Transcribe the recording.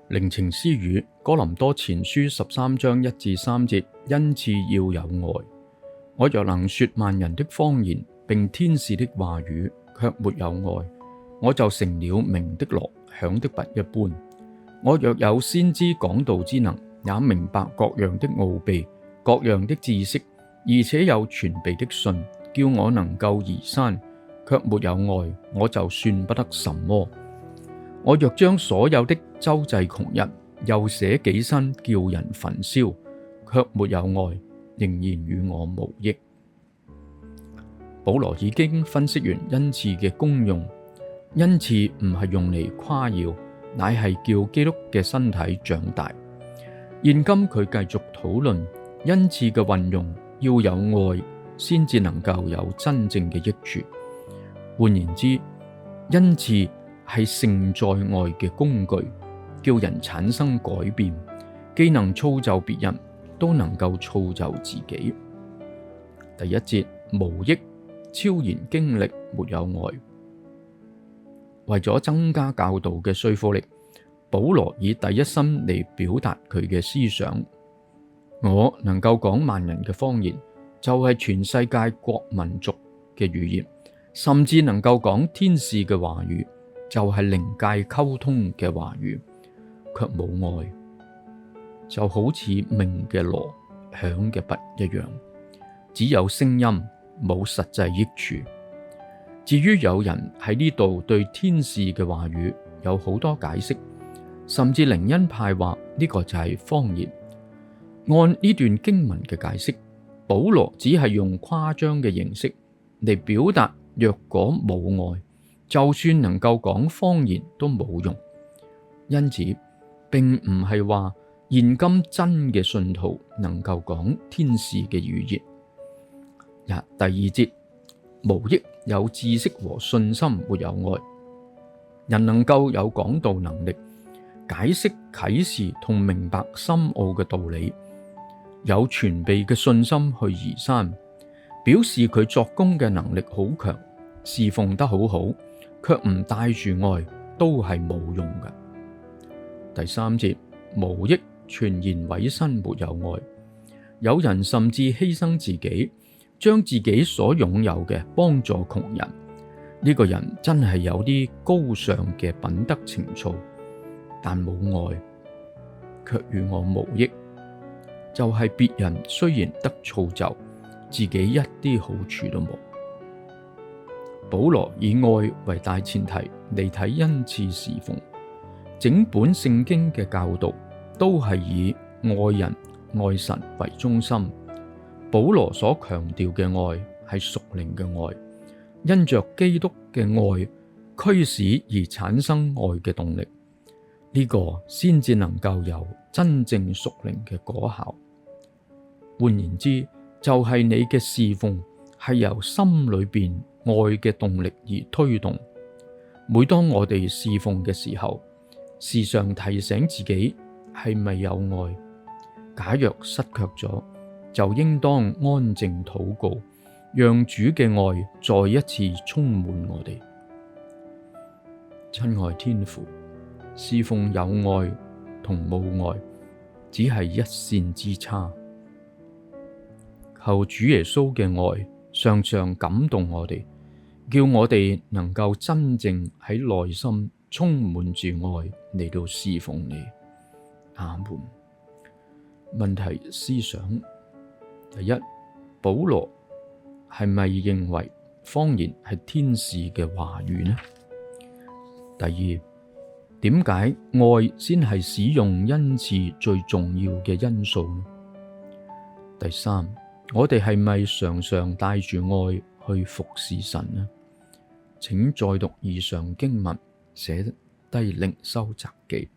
靈情私語，哥林多前書13章1至3節，恩賜要有愛。我若能說萬人的方言，並天使的話語，卻沒有愛，我就成了鳴的鑼，響的鈸一般。我若有先知講道之能，也明白各樣的奧秘，各樣的知識，而且有全備的信，叫我能夠移山，卻沒有愛，我就算不得什麼。我若將所有的周濟窮人，又捨己身叫人焚燒，卻沒有愛，仍然與我無益。保羅已經分析完恩賜嘅功用，恩賜唔係用嚟誇耀，乃係叫基督嘅身體長大。現今佢繼續討論恩賜嘅運用，要有愛先至能夠有真正嘅益處。換言之，恩賜係盛載愛嘅工具，叫人產生改變，既能造就別人，都能夠造就自己。第一節，無益，超然經歷，沒有愛。為咗增加教導嘅說服力，保羅以第一身嚟表達佢嘅思想。我能夠講萬人嘅方言，就係全世界各民族嘅語言，甚至能夠講天使嘅話語，就係靈界溝通嘅話語，卻冇愛，就好似鳴嘅鑼、響嘅鈸一樣，只有聲音，冇實際益處。至於有人喺呢度對天使嘅話語有好多解釋，甚至靈恩派話呢個就係方言。按呢段經文嘅解釋，保羅只係用誇張嘅形式嚟表達，若果冇愛，就算能夠講方言都冇用。因此，並唔係話現今真嘅信徒能夠講天使嘅語言。第二節，無益，有知識和信心，沒有愛。人能夠有講道能力，解釋啟示同明白深奧嘅道理，有全備嘅信心去移山，表示佢作工嘅能力好強，侍奉得好好，卻唔帶住愛，都係冇用嘅。第三節，無益，全然委身，沒有愛。有人甚至犧牲自己，將自己所擁有嘅幫助窮人。呢個人真係有啲高尚嘅品德情操，但冇愛，卻與我無益。就係別人雖然得造就，自己一啲好處都冇。保羅以愛為大前提嚟睇恩賜侍奉，整本聖經嘅教導都係以愛人愛神為中心。保羅所強調嘅愛係屬靈嘅愛，因着基督嘅愛驅使而產生愛嘅動力，呢個先至能夠有真正屬靈嘅果效。換言之，就係你嘅侍奉係由心裏邊愛嘅動力而推動。每當我哋侍奉嘅時候，時常提醒自己係咪有愛。假若失卻咗，就應當安靜禱告，讓主嘅愛再一次充滿我哋。親愛天父，侍奉有愛同冇愛，只係一線之差。求主耶穌嘅愛常常感動我哋，叫我哋能夠真正喺內心充滿住愛嚟到侍奉你。阿門。問題思想：第一，保羅係咪認為方言係天使嘅話語呢？第二，點解愛先係使用恩賜最重要嘅因素呢？第三，我哋係咪常常帶住愛去服侍神呢？請再讀以上經文，寫低靈修札記。